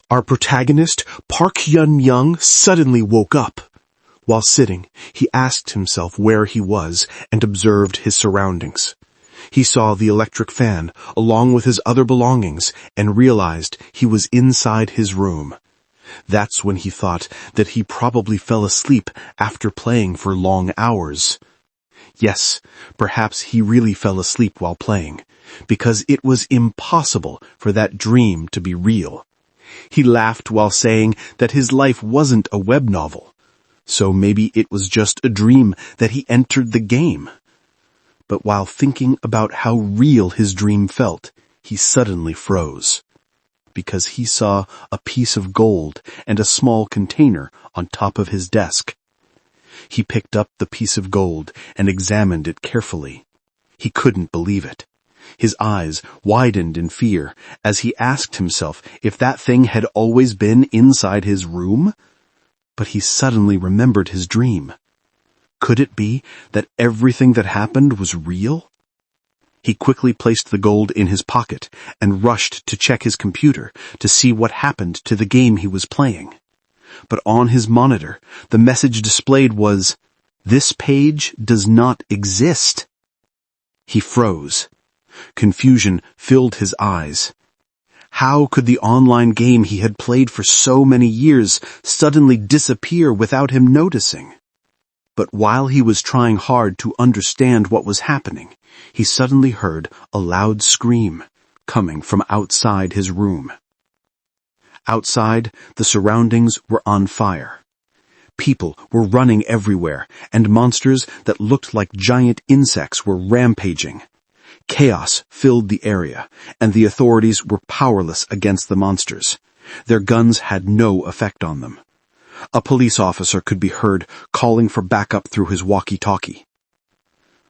Our protagonist, Park Yun-myung, suddenly woke up. While sitting, he asked himself where he was and observed his surroundings. He saw the electric fan, along with his other belongings, and realized he was inside his room. That's when he thought that he probably fell asleep after playing for long hours. Yes, perhaps he really fell asleep while playing, because it was impossible for that dream to be real. He laughed while saying that his life wasn't a web novel, so maybe it was just a dream that he entered the game. But while thinking about how real his dream felt, he suddenly froze, because he saw a piece of gold and a small container on top of his desk. He picked up the piece of gold and examined it carefully. He couldn't believe it. His eyes widened in fear as he asked himself if that thing had always been inside his room. But he suddenly remembered his dream. Could it be that everything that happened was real? He quickly placed the gold in his pocket and rushed to check his computer to see what happened to the game he was playing. But on his monitor, the message displayed was, "This page does not exist." He froze. Confusion filled his eyes. How could the online game he had played for so many years suddenly disappear without him noticing? But while he was trying hard to understand what was happening, he suddenly heard a loud scream coming from outside his room. Outside, the surroundings were on fire. People were running everywhere, and monsters that looked like giant insects were rampaging. Chaos filled the area, and the authorities were powerless against the monsters. Their guns had no effect on them. A police officer could be heard calling for backup through his walkie-talkie.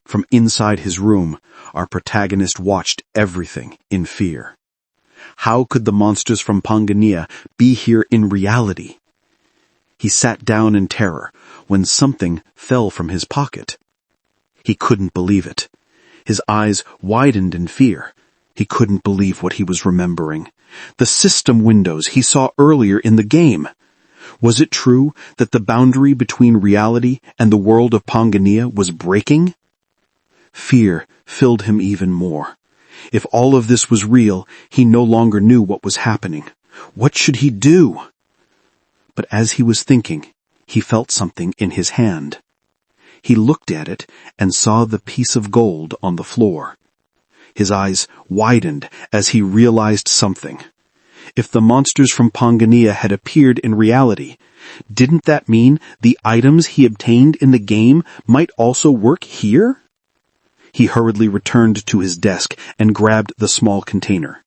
From inside his room, our protagonist watched everything in fear. How could the monsters from Pangania be here in reality? He sat down in terror when something fell from his pocket. He couldn't believe it. His eyes widened in fear. He couldn't believe what he was remembering. The system windows he saw earlier in the game. Was it true that the boundary between reality and the world of Pangania was breaking? Fear filled him even more. If all of this was real, he no longer knew what was happening. What should he do? But as he was thinking, he felt something in his hand. He looked at it and saw the piece of gold on the floor. His eyes widened as he realized something. If the monsters from Pangania had appeared in reality, didn't that mean the items he obtained in the game might also work here? He hurriedly returned to his desk and grabbed the small container.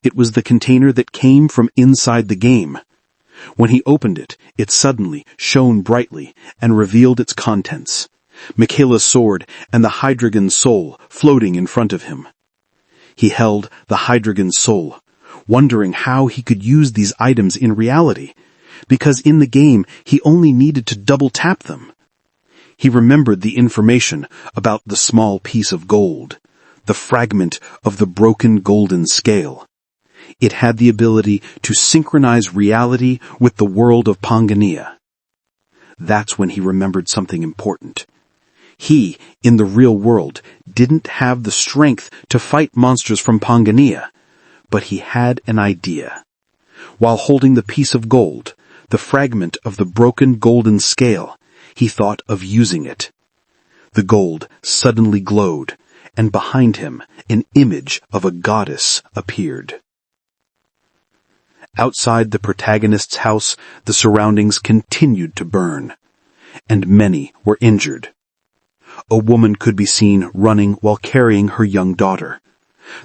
It was the container that came from inside the game. When he opened it, it suddenly shone brightly and revealed its contents. Michaela's sword and the Hydreigon's soul floating in front of him. He held the Hydreigon's soul, wondering how he could use these items in reality, because in the game he only needed to double-tap them. He remembered the information about the small piece of gold, the fragment of the broken golden scale. It had the ability to synchronize reality with the world of Pangania. That's when he remembered something important. He, in the real world, didn't have the strength to fight monsters from Pangania, but he had an idea. While holding the piece of gold, the fragment of the broken golden scale, he thought of using it. The gold suddenly glowed, and behind him, an image of a goddess appeared. Outside the protagonist's house, the surroundings continued to burn, and many were injured. A woman could be seen running while carrying her young daughter.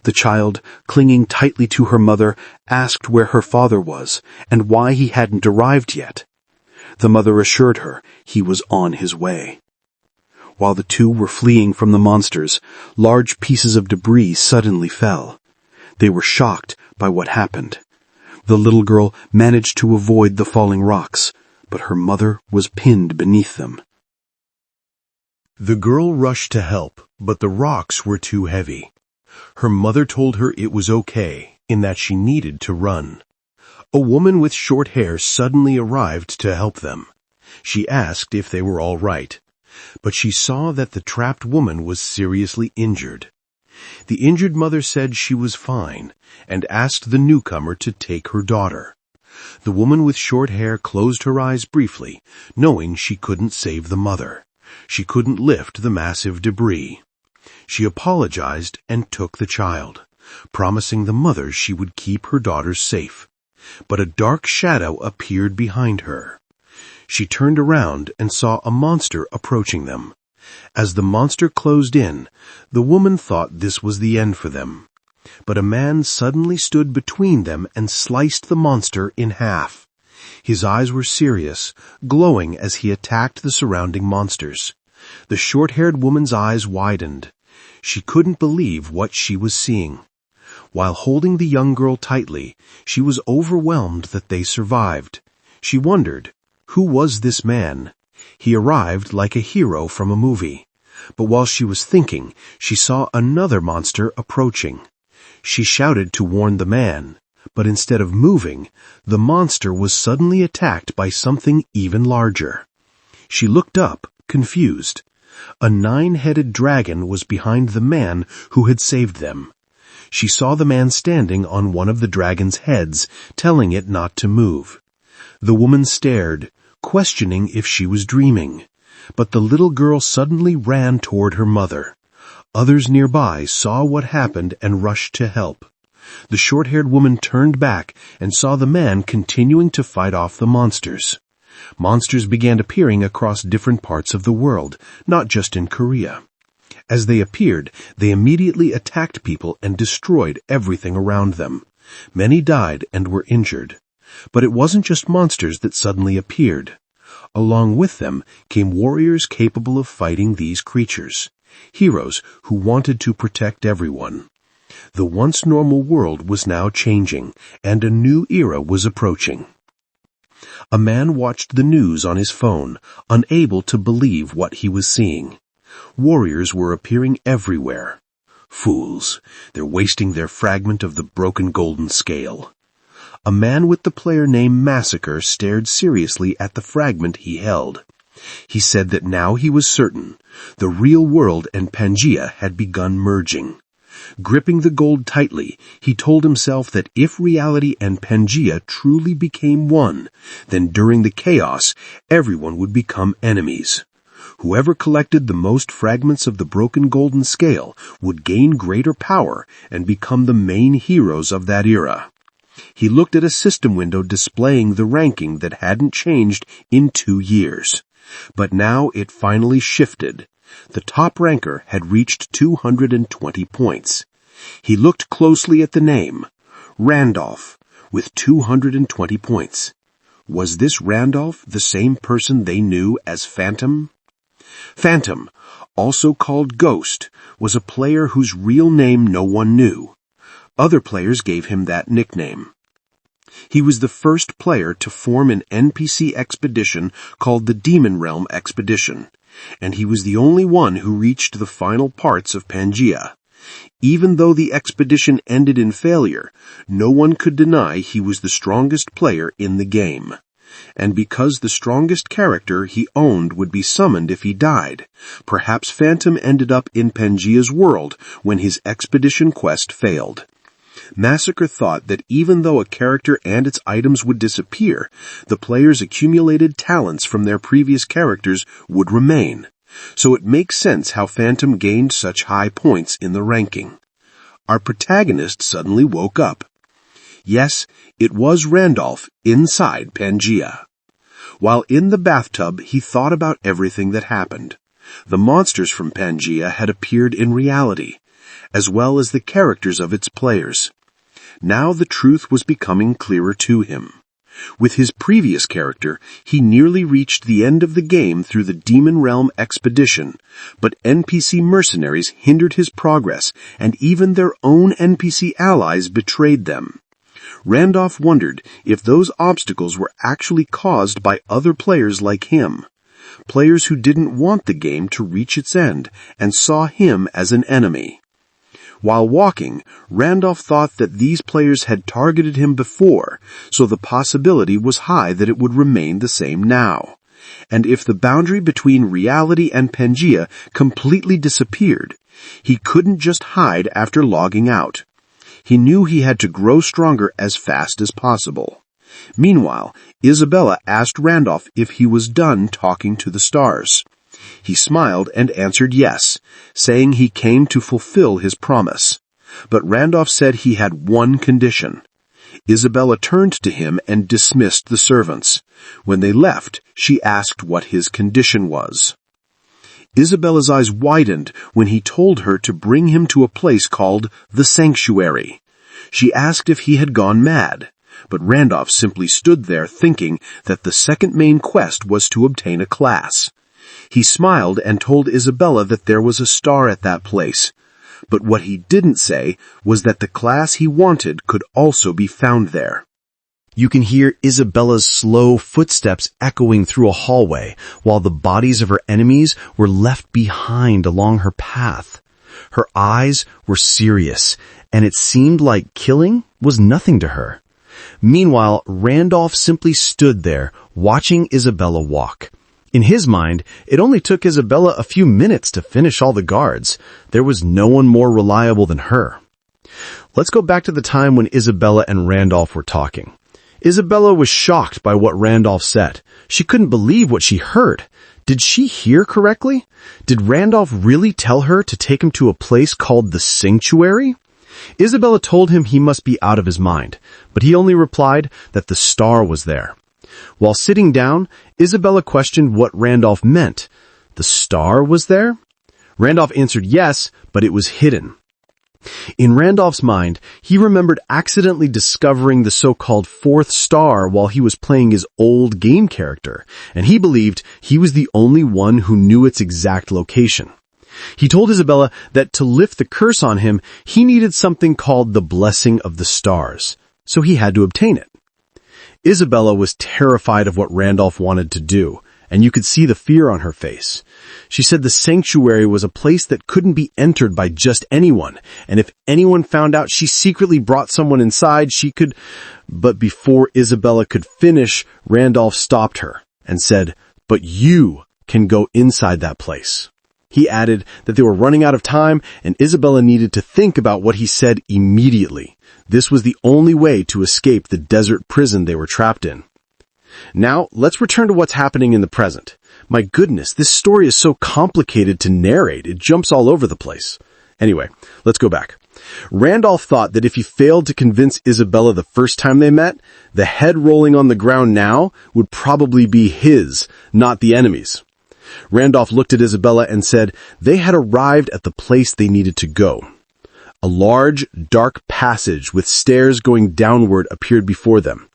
The child, clinging tightly to her mother, asked where her father was and why he hadn't arrived yet. The mother assured her he was on his way. While the two were fleeing from the monsters, large pieces of debris suddenly fell. They were shocked by what happened. The little girl managed to avoid the falling rocks, but her mother was pinned beneath them. The girl rushed to help, but the rocks were too heavy. Her mother told her it was okay, in that she needed to run. A woman with short hair suddenly arrived to help them. She asked if they were all right, but she saw that the trapped woman was seriously injured. The injured mother said she was fine and asked the newcomer to take her daughter. The woman with short hair closed her eyes briefly, knowing she couldn't save the mother. She couldn't lift the massive debris. She apologized and took the child, promising the mother she would keep her daughters safe. But a dark shadow appeared behind her. She turned around and saw a monster approaching them. As the monster closed in, the woman thought this was the end for them. But a man suddenly stood between them and sliced the monster in half. His eyes were serious, glowing as he attacked the surrounding monsters. The short-haired woman's eyes widened. She couldn't believe what she was seeing. While holding the young girl tightly, she was overwhelmed that they survived. She wondered, who was this man? He arrived like a hero from a movie. But while she was thinking, she saw another monster approaching. She shouted to warn the man, but instead of moving, the monster was suddenly attacked by something even larger. She looked up, confused. A 9-headed dragon was behind the man who had saved them. She saw the man standing on one of the dragon's heads, telling it not to move. The woman stared, questioning if she was dreaming. But the little girl suddenly ran toward her mother. Others nearby saw what happened and rushed to help. The short-haired woman turned back and saw the man continuing to fight off the monsters. Monsters began appearing across different parts of the world, not just in Korea. As they appeared, they immediately attacked people and destroyed everything around them. Many died and were injured. But it wasn't just monsters that suddenly appeared. Along with them came warriors capable of fighting these creatures, heroes who wanted to protect everyone. The once normal world was now changing, and a new era was approaching. A man watched the news on his phone, unable to believe what he was seeing. Warriors were appearing everywhere. Fools, they're wasting their fragment of the broken golden scale. A man with the player name Massacre stared seriously at the fragment he held. He said that now he was certain. The real world and Pangea had begun merging. Gripping the gold tightly, he told himself that if reality and Pangea truly became one, then during the chaos, everyone would become enemies. Whoever collected the most fragments of the broken golden scale would gain greater power and become the main heroes of that era. He looked at a system window displaying the ranking that hadn't changed in 2 years. But now it finally shifted. The top ranker had reached 220 points. He looked closely at the name, Randolph, with 220 points. Was this Randolph the same person they knew as Phantom? Phantom, also called Ghost, was a player whose real name no one knew. Other players gave him that nickname. He was the first player to form an NPC expedition called the Demon Realm Expedition, and he was the only one who reached the final parts of Pangea. Even though the expedition ended in failure, no one could deny he was the strongest player in the game. And because the strongest character he owned would be summoned if he died, perhaps Phantom ended up in Pangea's world when his expedition quest failed. Massacre thought that even though a character and its items would disappear, the players' accumulated talents from their previous characters would remain. So it makes sense how Phantom gained such high points in the ranking. Our protagonist suddenly woke up. Yes, it was Randolph inside Pangea. While in the bathtub, he thought about everything that happened. The monsters from Pangea had appeared in reality, as well as the characters of its players. Now the truth was becoming clearer to him. With his previous character, he nearly reached the end of the game through the Demon Realm expedition, but NPC mercenaries hindered his progress, and even their own NPC allies betrayed them. Randolph wondered if those obstacles were actually caused by other players like him, players who didn't want the game to reach its end and saw him as an enemy. While walking, Randolph thought that these players had targeted him before, so the possibility was high that it would remain the same now. And if the boundary between reality and Pangea completely disappeared, he couldn't just hide after logging out. He knew he had to grow stronger as fast as possible. Meanwhile, Isabella asked Randolph if he was done talking to the stars. He smiled and answered yes, saying he came to fulfill his promise. But Randolph said he had one condition. Isabella turned to him and dismissed the servants. When they left, she asked what his condition was. Isabella's eyes widened when he told her to bring him to a place called the Sanctuary. She asked if he had gone mad, but Randolph simply stood there thinking that the second main quest was to obtain a class. He smiled and told Isabella that there was a star at that place. But what he didn't say was that the class he wanted could also be found there. You can hear Isabella's slow footsteps echoing through a hallway, while the bodies of her enemies were left behind along her path. Her eyes were serious, and it seemed like killing was nothing to her. Meanwhile, Randolph simply stood there, watching Isabella walk. In his mind, it only took Isabella a few minutes to finish all the guards. There was no one more reliable than her. Let's go back to the time when Isabella and Randolph were talking. Isabella was shocked by what Randolph said. She couldn't believe what she heard. Did she hear correctly? Did Randolph really tell her to take him to a place called the Sanctuary? Isabella told him he must be out of his mind, but he only replied that the star was there. While sitting down, Isabella questioned what Randolph meant. The star was there? Randolph answered yes, but it was hidden. In Randolph's mind, he remembered accidentally discovering the so-called fourth star while he was playing his old game character, and he believed he was the only one who knew its exact location. He told Isabella that to lift the curse on him, he needed something called the Blessing of the Stars, so he had to obtain it. Isabella was terrified of what Randolph wanted to do, and you could see the fear on her face. She said the sanctuary was a place that couldn't be entered by just anyone, and if anyone found out she secretly brought someone inside, she could... But before Isabella could finish, Randolph stopped her and said, "But you can go inside that place." He added that they were running out of time, and Isabella needed to think about what he said immediately. This was the only way to escape the desert prison they were trapped in. Now, let's return to what's happening in the present. My goodness, this story is so complicated to narrate. It jumps all over the place. Anyway, let's go back. Randolph thought that if he failed to convince Isabella the first time they met, the head rolling on the ground now would probably be his, not the enemy's. Randolph looked at Isabella and said they had arrived at the place they needed to go. A large, dark passage with stairs going downward appeared before them.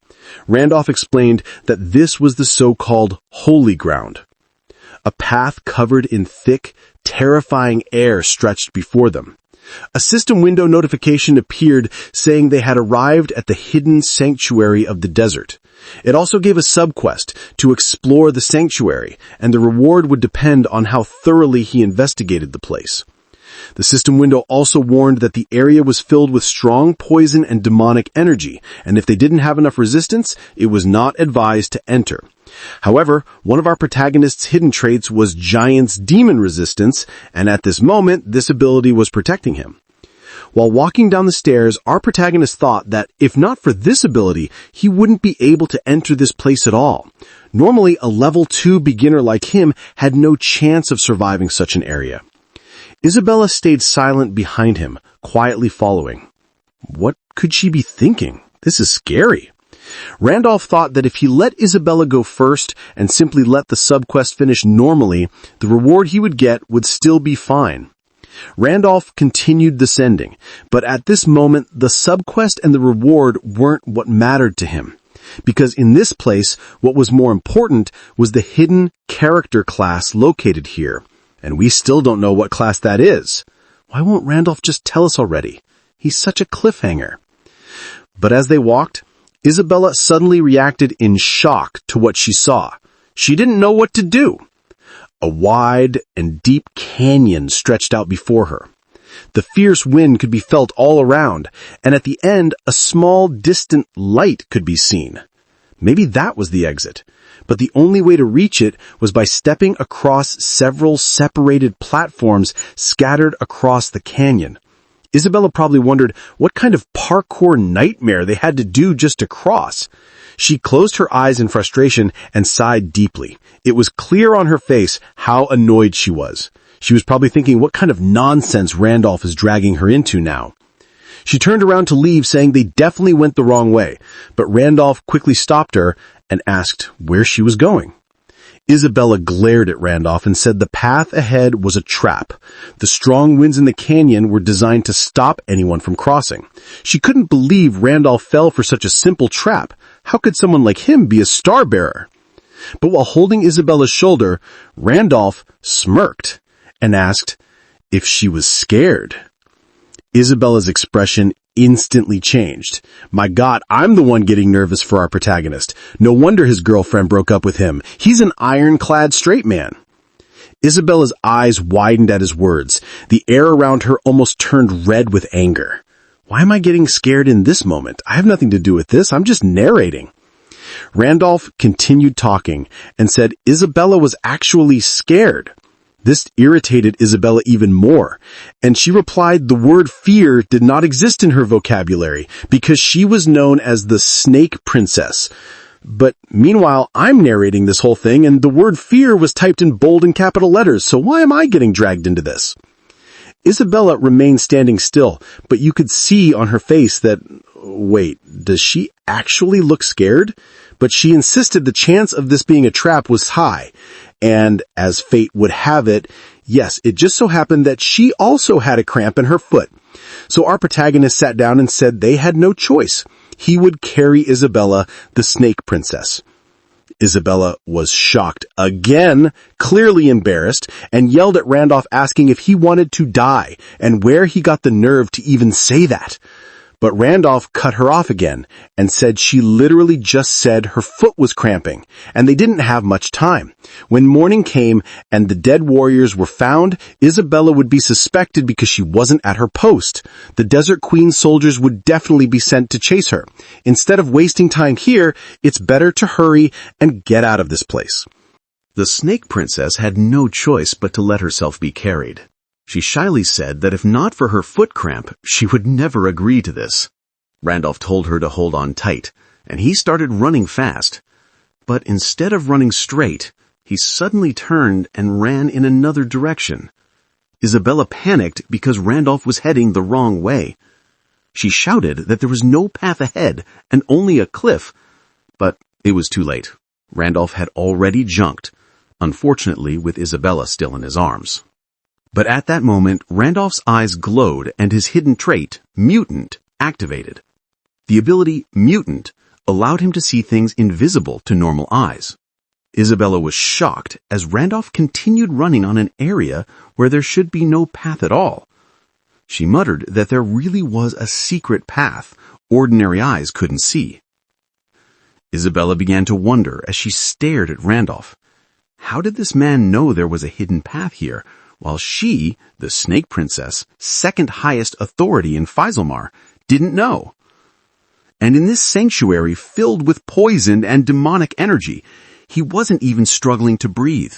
Randolph explained that this was the so-called holy ground. A path covered in thick, terrifying air stretched before them. A system window notification appeared saying they had arrived at the hidden sanctuary of the desert. It also gave a subquest to explore the sanctuary, and the reward would depend on how thoroughly he investigated the place. The system window also warned that the area was filled with strong poison and demonic energy, and if they didn't have enough resistance, it was not advised to enter. However, one of our protagonist's hidden traits was Giant's demon resistance, and at this moment, this ability was protecting him. While walking down the stairs, our protagonist thought that if not for this ability, he wouldn't be able to enter this place at all. Normally, a level 2 beginner like him had no chance of surviving such an area. Isabella stayed silent behind him, quietly following. What could she be thinking? This is scary. Randolph thought that if he let Isabella go first and simply let the subquest finish normally, the reward he would get would still be fine. Randolph continued descending, but at this moment, the subquest and the reward weren't what mattered to him. Because in this place, what was more important was the hidden character class located here. And we still don't know what class that is. Why won't Randolph just tell us already? He's such a cliffhanger. But as they walked, Isabella suddenly reacted in shock to what she saw. She didn't know what to do. A wide and deep canyon stretched out before her. The fierce wind could be felt all around, and at the end, a small, distant light could be seen. Maybe that was the exit, but the only way to reach it was by stepping across several separated platforms scattered across the canyon. Isabella probably wondered what kind of parkour nightmare they had to do just to cross. She closed her eyes in frustration and sighed deeply. It was clear on her face how annoyed she was. She was probably thinking what kind of nonsense Randolph is dragging her into now. She turned around to leave, saying they definitely went the wrong way, but Randolph quickly stopped her and asked where she was going. Isabella glared at Randolph and said the path ahead was a trap. The strong winds in the canyon were designed to stop anyone from crossing. She couldn't believe Randolph fell for such a simple trap. How could someone like him be a star bearer? But while holding Isabella's shoulder, Randolph smirked and asked if she was scared. Isabella's expression instantly changed. My God, I'm the one getting nervous for our protagonist. No wonder his girlfriend broke up with him. He's an ironclad straight man. Isabella's eyes widened at his words. The air around her almost turned red with anger. Why am I getting scared in this moment? I have nothing to do with this. I'm just narrating. Randolph continued talking and said Isabella was actually scared. This irritated Isabella even more, and she replied the word fear did not exist in her vocabulary because she was known as the Snake Princess. But meanwhile, I'm narrating this whole thing, and the word fear was typed in bold and capital letters, so why am I getting dragged into this? Isabella remained standing still, but you could see on her face that, wait, does she actually look scared? But she insisted the chance of this being a trap was high. And as fate would have it, yes, it just so happened that she also had a cramp in her foot. So our protagonist sat down and said they had no choice. He would carry Isabella, the Snake Princess. Isabella was shocked again, clearly embarrassed, and yelled at Randolph asking if he wanted to die and where he got the nerve to even say that. But Randolph cut her off again and said she literally just said her foot was cramping, and they didn't have much time. When morning came and the dead warriors were found, Isabella would be suspected because she wasn't at her post. The Desert Queen soldiers would definitely be sent to chase her. Instead of wasting time here, it's better to hurry and get out of this place. The Snake Princess had no choice but to let herself be carried. She shyly said that if not for her foot cramp, she would never agree to this. Randolph told her to hold on tight, and he started running fast. But instead of running straight, he suddenly turned and ran in another direction. Isabella panicked because Randolph was heading the wrong way. She shouted that there was no path ahead and only a cliff, but it was too late. Randolph had already jumped, unfortunately with Isabella still in his arms. But at that moment, Randolph's eyes glowed and his hidden trait, Mutant, activated. The ability Mutant allowed him to see things invisible to normal eyes. Isabella was shocked as Randolph continued running on an area where there should be no path at all. She muttered that there really was a secret path ordinary eyes couldn't see. Isabella began to wonder as she stared at Randolph. How did this man know there was a hidden path here, while she, the Snake Princess, second highest authority in Faisalmar, didn't know? And in this sanctuary filled with poison and demonic energy, he wasn't even struggling to breathe.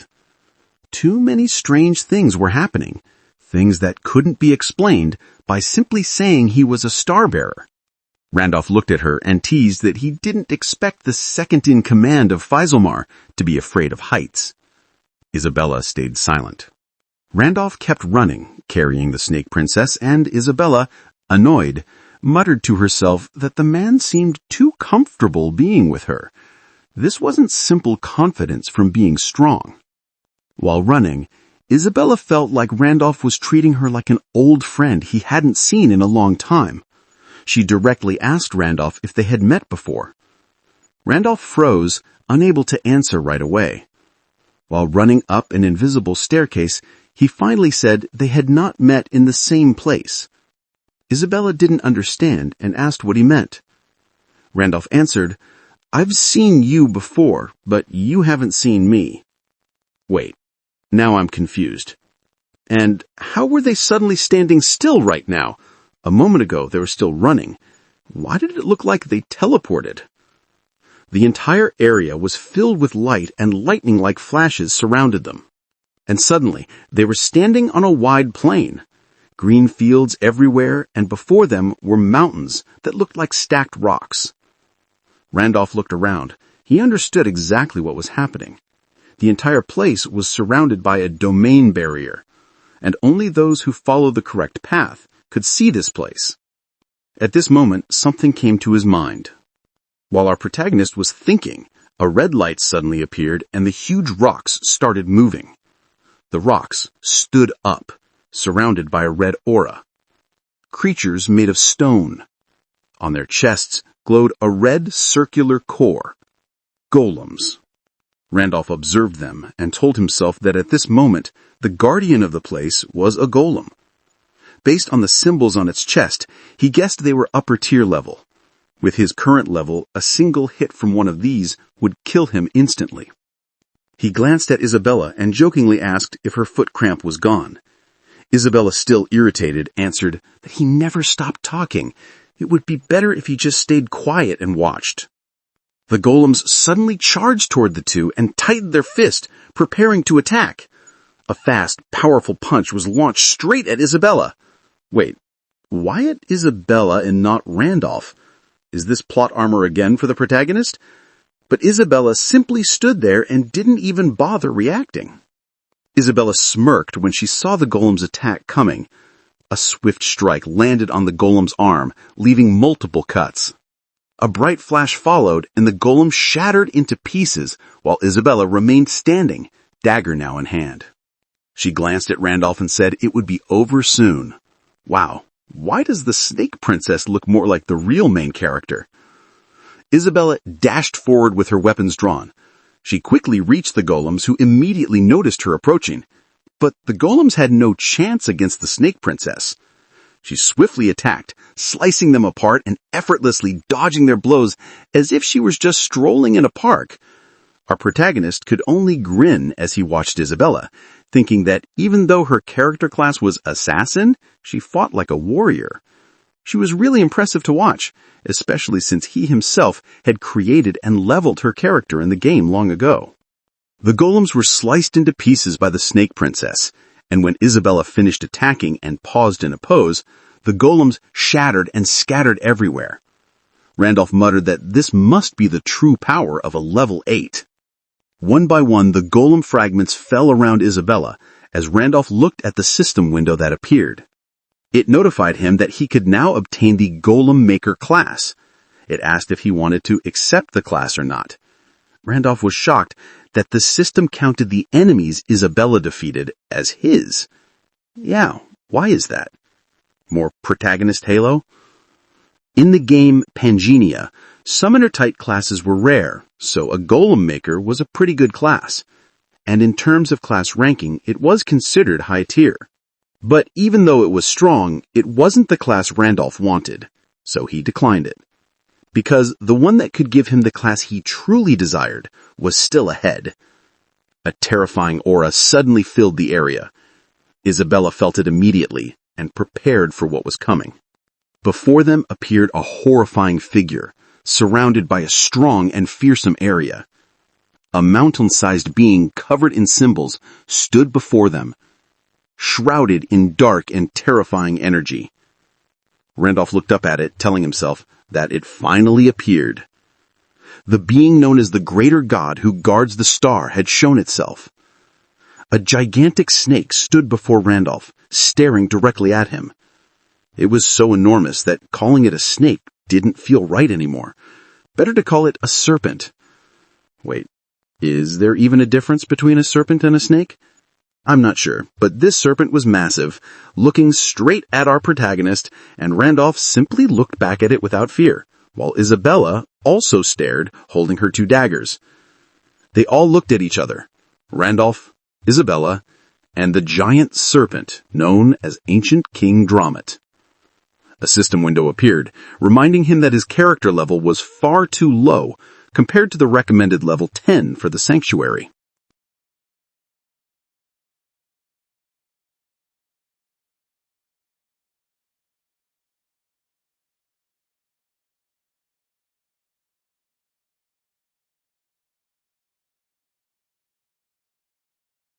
Too many strange things were happening, things that couldn't be explained by simply saying he was a star-bearer. Randolph looked at her and teased that he didn't expect the second-in-command of Faisalmar to be afraid of heights. Isabella stayed silent. Randolph kept running, carrying the Snake Princess, and Isabella, annoyed, muttered to herself that the man seemed too comfortable being with her. This wasn't simple confidence from being strong. While running, Isabella felt like Randolph was treating her like an old friend he hadn't seen in a long time. She directly asked Randolph if they had met before. Randolph froze, unable to answer right away. While running up an invisible staircase, he finally said they had not met in the same place. Isabella didn't understand and asked what he meant. Randolph answered, "I've seen you before, but you haven't seen me." Wait, now I'm confused. And how were they suddenly standing still right now? A moment ago, they were still running. Why did it look like they teleported? The entire area was filled with light, and lightning-like flashes surrounded them. And suddenly, they were standing on a wide plain. Green fields everywhere, and before them were mountains that looked like stacked rocks. Randolph looked around. He understood exactly what was happening. The entire place was surrounded by a domain barrier, and only those who followed the correct path could see this place. At this moment, something came to his mind. While our protagonist was thinking, a red light suddenly appeared and the huge rocks started moving. The rocks stood up, surrounded by a red aura. Creatures made of stone. On their chests glowed a red circular core. Golems. Randolph observed them and told himself that at this moment, the guardian of the place was a golem. Based on the symbols on its chest, he guessed they were upper tier level. With his current level, a single hit from one of these would kill him instantly. He glanced at Isabella and jokingly asked if her foot cramp was gone. Isabella, still irritated, answered that he never stopped talking. It would be better if he just stayed quiet and watched. The golems suddenly charged toward the two and tightened their fist, preparing to attack. A fast, powerful punch was launched straight at Isabella. Wait, why at Isabella and not Randolph? Is this plot armor again for the protagonist? But Isabella simply stood there and didn't even bother reacting. Isabella smirked when she saw the golem's attack coming. A swift strike landed on the golem's arm, leaving multiple cuts. A bright flash followed, and the golem shattered into pieces, while Isabella remained standing, dagger now in hand. She glanced at Randolph and said it would be over soon. Wow, why does the Snake Princess look more like the real main character? Isabella dashed forward with her weapons drawn. She quickly reached the golems, who immediately noticed her approaching. But the golems had no chance against the Snake Princess. She swiftly attacked, slicing them apart and effortlessly dodging their blows as if she was just strolling in a park. Our protagonist could only grin as he watched Isabella, thinking that even though her character class was assassin, she fought like a warrior. She was really impressive to watch, especially since he himself had created and leveled her character in the game long ago. The golems were sliced into pieces by the Snake Princess, and when Isabella finished attacking and paused in a pose, the golems shattered and scattered everywhere. Randolph muttered that this must be the true power of a level 8. One by one, the golem fragments fell around Isabella as Randolph looked at the system window that appeared. It notified him that he could now obtain the Golem Maker class. It asked if he wanted to accept the class or not. Randolph was shocked that the system counted the enemies Isabella defeated as his. Yeah, why is that? More protagonist halo? In the game Pangenia, summoner-type classes were rare, so a Golem Maker was a pretty good class. And in terms of class ranking, it was considered high tier. But even though it was strong, it wasn't the class Randolph wanted, so he declined it. Because the one that could give him the class he truly desired was still ahead. A terrifying aura suddenly filled the area. Isabella felt it immediately and prepared for what was coming. Before them appeared a horrifying figure, surrounded by a strong and fearsome area. A mountain-sized being covered in symbols stood before them, shrouded in dark and terrifying energy. Randolph looked up at it, telling himself that it finally appeared. The being known as the Greater God who guards the star had shown itself. A gigantic snake stood before Randolph, staring directly at him. It was so enormous that calling it a snake didn't feel right anymore. Better to call it a serpent. Wait, is there even a difference between a serpent and a snake? I'm not sure, but this serpent was massive, looking straight at our protagonist, and Randolph simply looked back at it without fear, while Isabella also stared, holding her 2 daggers. They all looked at each other, Randolph, Isabella, and the giant serpent known as Ancient King Dramit. A system window appeared, reminding him that his character level was far too low compared to the recommended level 10 for the sanctuary.